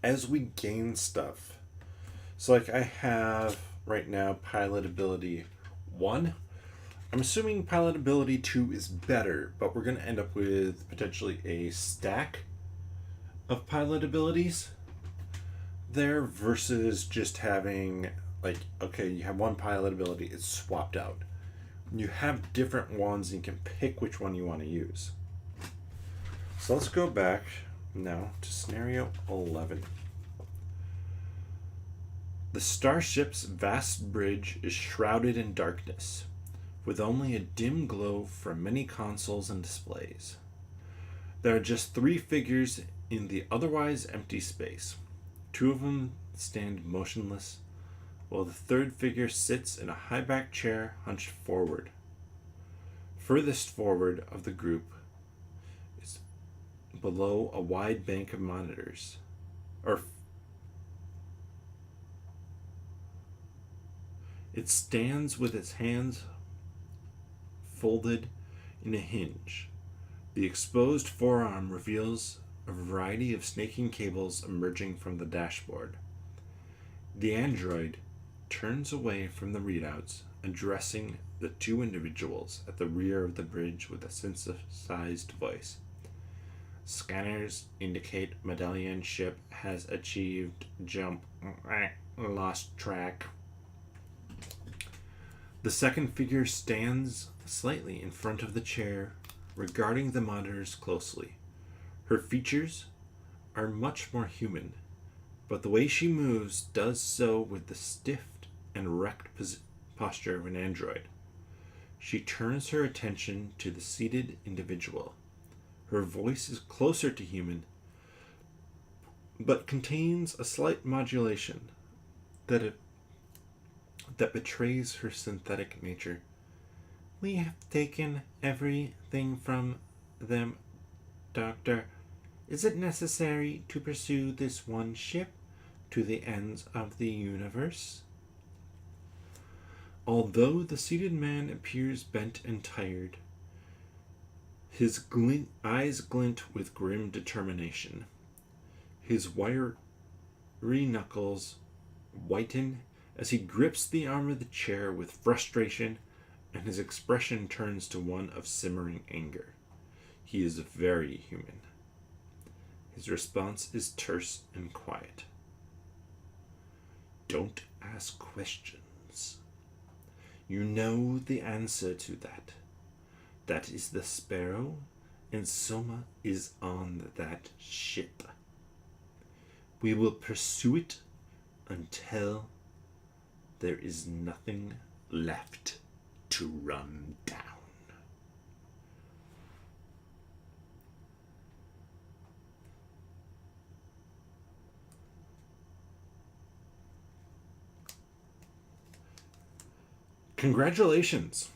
as we gain stuff, so like I have right now pilot ability 1. I'm assuming pilot ability 2 is better, but we're going to end up with potentially a stack of pilot abilities there versus just having like, okay, you have one pilot ability, it's swapped out. You have different ones and you can pick which one you want to use. So let's go back now to scenario 11. The starship's vast bridge is shrouded in darkness, with only a dim glow from many consoles and displays. There are just 3 figures in the otherwise empty space. 2 of them stand motionless, while the 3rd figure sits in a high-backed chair hunched forward. Furthest forward of the group is below a wide bank of monitors. It stands with its hands folded in a hinge. The exposed forearm reveals a variety of snaking cables emerging from the dashboard. The android turns away from the readouts, addressing the 2 individuals at the rear of the bridge with a synthesized voice. Scanners indicate Medallion ship has achieved jump. Lost track. The 2nd figure stands slightly in front of the chair, regarding the monitors closely. Her features are much more human, but the way she moves does so with the stiff and erect posture of an android. She turns her attention to the seated individual. Her voice is closer to human, but contains a slight modulation that betrays her synthetic nature. We have taken everything from them, Doctor. Is it necessary to pursue this one ship to the ends of the universe? Although the seated man appears bent and tired, his eyes glint with grim determination. His wiry knuckles whiten as he grips the arm of the chair with frustration, and his expression turns to one of simmering anger. He is very human. His response is terse and quiet. Don't ask questions. You know the answer to that. That is the Sparrow, and Soma is on that ship. We will pursue it until there is nothing left to run down. Congratulations!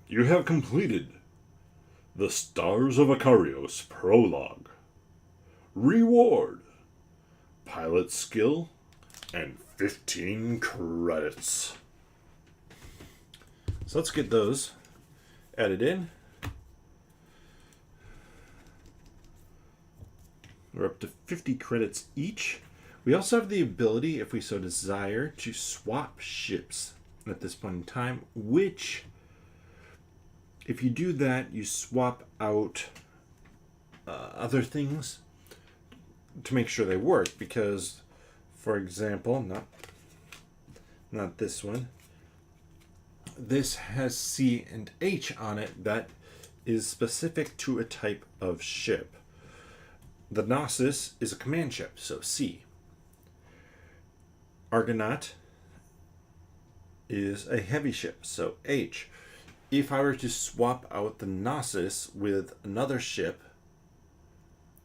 You have completed The Stars of Akarios prologue. Reward: pilot skill and 15 credits. So let's get those added in. We're up to 50 credits each. We also have the ability, if we so desire, to swap ships at this point in time, which, if you do that, you swap out other things to make sure they work. Because, for example, not this one. This has C and H on it that is specific to a type of ship. The Gnosis is a command ship, so C. Argonaut is a heavy ship, so H. If I were to swap out the Gnosis with another ship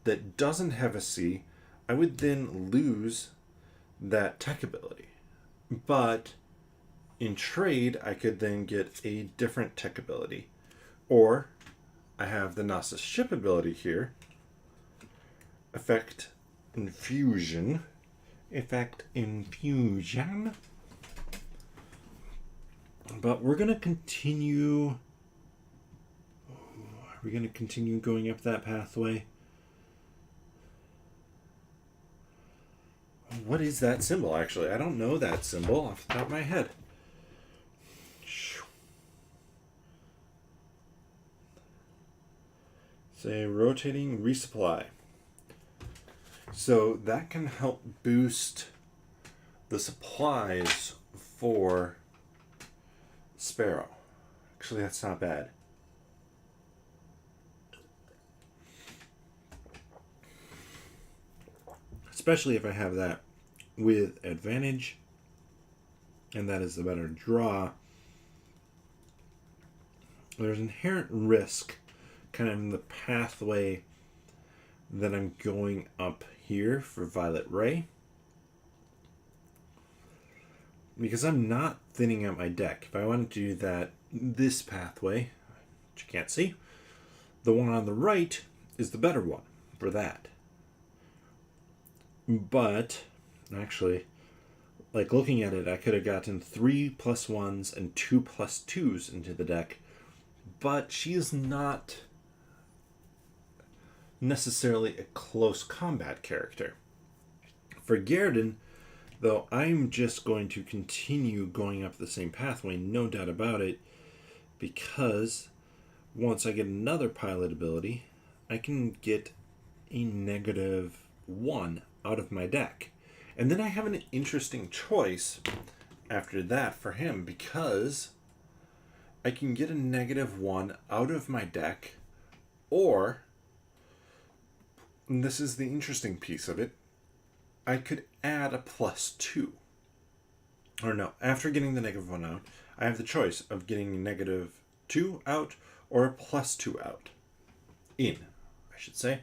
that doesn't have a C, I would then lose that tech ability. But in trade, I could then get a different tech ability. Or I have the Gnosis ship ability here. Effect infusion. But we're going to continue. Are we going to continue going up that pathway? What is that symbol, actually? I don't know that symbol off the top of my head. Say rotating resupply. So that can help boost the supplies for Sparrow. Actually, that's not bad. Especially if I have that with advantage, and that is the better draw. There's inherent risk kind of in the pathway that I'm going up here for Violet Ray, because I'm not thinning out my deck. If I want to do that, this pathway, which you can't see, the one on the right is the better one for that. But actually, like looking at it, I could have gotten 3 +1s and 2 +2s into the deck, but she is not necessarily a close combat character. For Garden, though, I'm just going to continue going up the same pathway, no doubt about it, because once I get another pilot ability, I can get a -1 out of my deck. And then I have an interesting choice after that for him, because I can get a -1 out of my deck, or, and this is the interesting piece of it, I could add a +2. Or no, after getting the -1 out, I have the choice of getting a -2 out or a +2 out. I should say.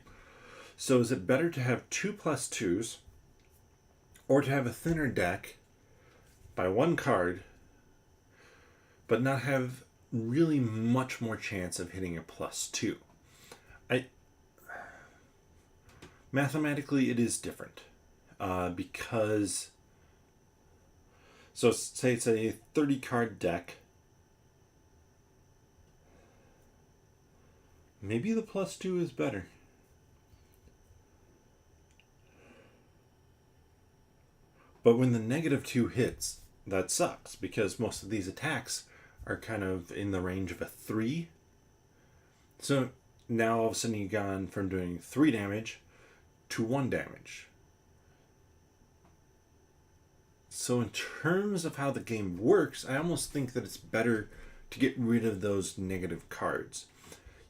So is it better to have 2 +2s or to have a thinner deck by 1 card, but not have really much more chance of hitting a +2? Mathematically, it is different. Because, so say it's a 30 card deck, maybe the +2 is better. But when the -2 hits, that sucks, because most of these attacks are kind of in the range of a 3. So now all of a sudden you've gone from doing 3 damage to 1 damage. So in terms of how the game works, I almost think that it's better to get rid of those negative cards.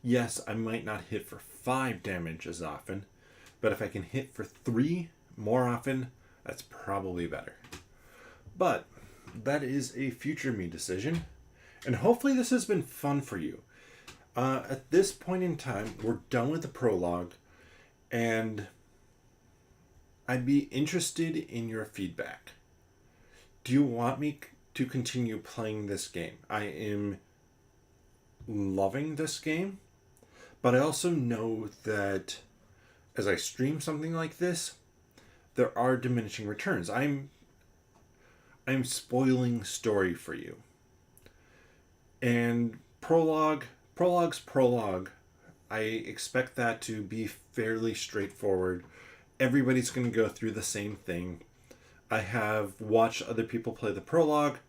Yes, I might not hit for 5 damage as often, but if I can hit for 3 more often, that's probably better. But that is a future me decision, and hopefully this has been fun for you. At this point in time, we're done with the prologue, and I'd be interested in your feedback. Do you want me to continue playing this game? I am loving this game, But I also know that as I stream something like this, there are diminishing returns. I'm spoiling story for you. And prologue's prologue. I expect that to be fairly straightforward. Everybody's going to go through the same thing. I have watched other people play the prologue.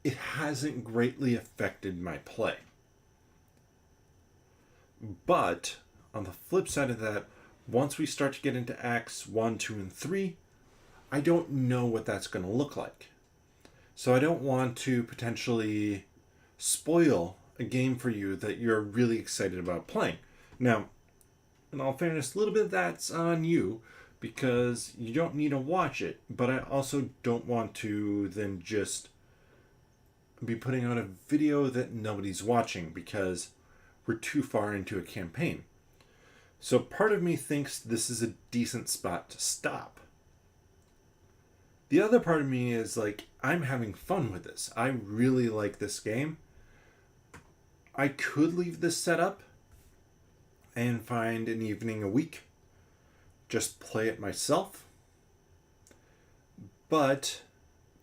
It hasn't greatly affected my play. But on the flip side of that, once we start to get into acts 1, 2, and 3, I don't know what that's going to look like. So I don't want to potentially spoil a game for you that you're really excited about playing. Now, in all fairness, a little bit of that's on you because you don't need to watch it, but I also don't want to then just be putting out a video that nobody's watching because we're too far into a campaign. So part of me thinks this is a decent spot to stop. The other part of me is like, I'm having fun with this. I really like this game. I could leave this set up and find an evening a week, just play it myself. But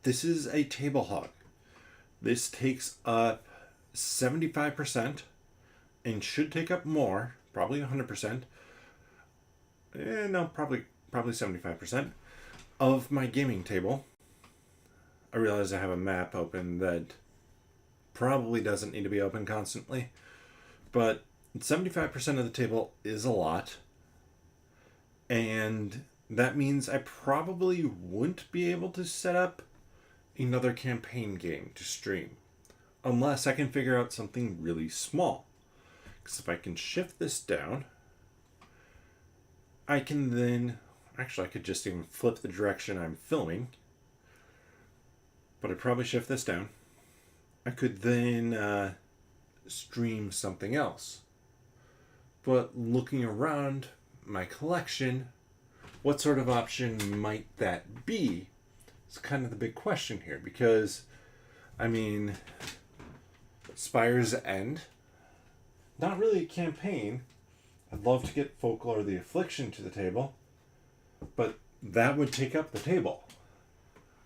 this is a table hog. This takes up 75% and should take up more, probably 100%. No, probably 75% of my gaming table. I realize I have a map open that probably doesn't need to be open constantly, but 75% of the table is a lot, and that means I probably wouldn't be able to set up another campaign game to stream unless I can figure out something really small. Because if I can shift this down, I can then actually I could just even flip the direction I'm filming, but I'd probably shift this down. I could then stream something else. But looking around my collection, what sort of option might that be? It's kind of the big question here, because, I mean, Spire's End, not really a campaign. I'd love to get Folklore of the Affliction to the table, but that would take up the table.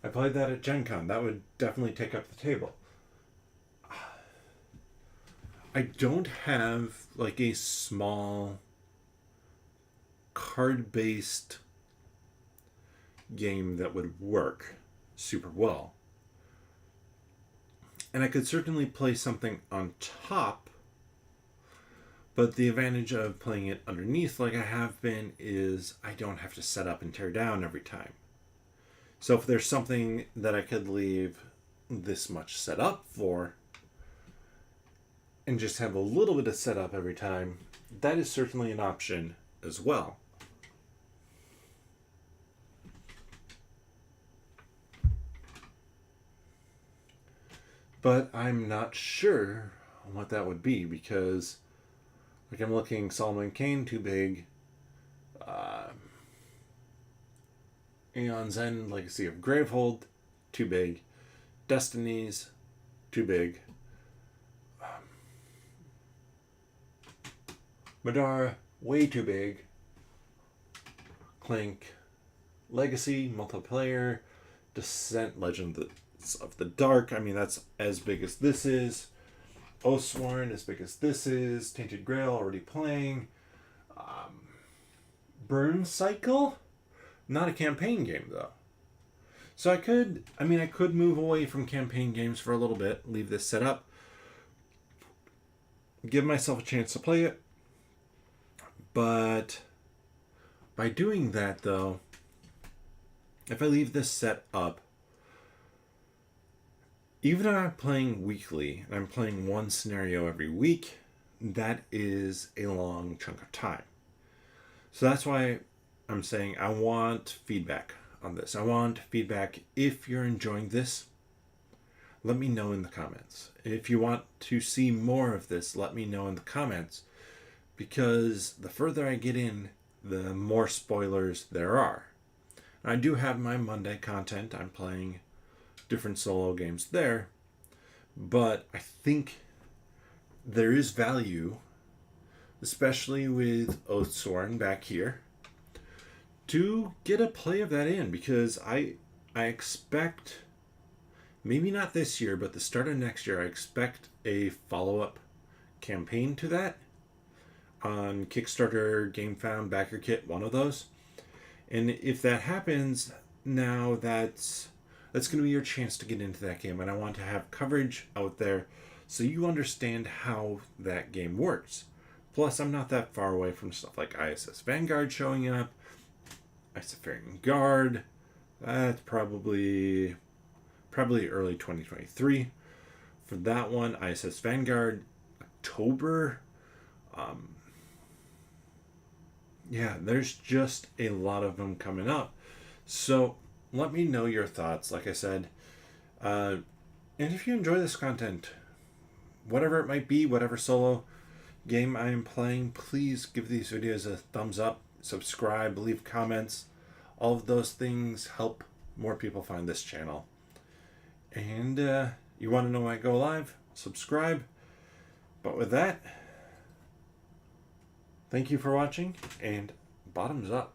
I played that at Gen Con. That would definitely take up the table. I don't have like a small card-based game that would work super well. And I could certainly play something on top, but the advantage of playing it underneath like I have been is I don't have to set up and tear down every time. So if there's something that I could leave this much set up for and just have a little bit of setup every time, that is certainly an option as well. But I'm not sure what that would be, because like I'm looking, Solomon Kane, too big. Aeon's End, Legacy of Gravehold, too big. Destinies, too big. Madara, way too big. Clink, Legacy, multiplayer, Descent, Legend of the Dark. I mean, that's as big as this is. Oathsworn, as big as this is. Tainted Grail, already playing. Burn Cycle? Not a campaign game, though. So I could move away from campaign games for a little bit, leave this set up, give myself a chance to play it. But by doing that, though, if I leave this set up, even if I'm playing weekly and I'm playing one scenario every week, that is a long chunk of time. So that's why I'm saying I want feedback on this. I want feedback. If you're enjoying this, let me know in the comments. If you want to see more of this, let me know in the comments, because the further I get in, the more spoilers there are. I do have my Monday content. I'm playing different solo games there, but I think there is value, especially with Oathsworn back here, to get a play of that in, because I expect, maybe not this year, but the start of next year, I expect a follow-up campaign to that on Kickstarter, GameFound, Backer Kit, one of those. And if that happens, now that's going to be your chance to get into that game, and I want to have coverage out there so you understand how that game works. Plus, I'm not that far away from stuff like ISS Vanguard showing up, Isofarian Guard. That's probably early 2023 for that one. ISS Vanguard, October. Yeah, there's just a lot of them coming up. So let me know your thoughts, like I said. And if you enjoy this content, whatever it might be, whatever solo game I am playing, please give these videos a thumbs up, subscribe, leave comments. All of those things help more people find this channel. And you want to know when I go live? Subscribe. But with that, thank you for watching, and bottoms up.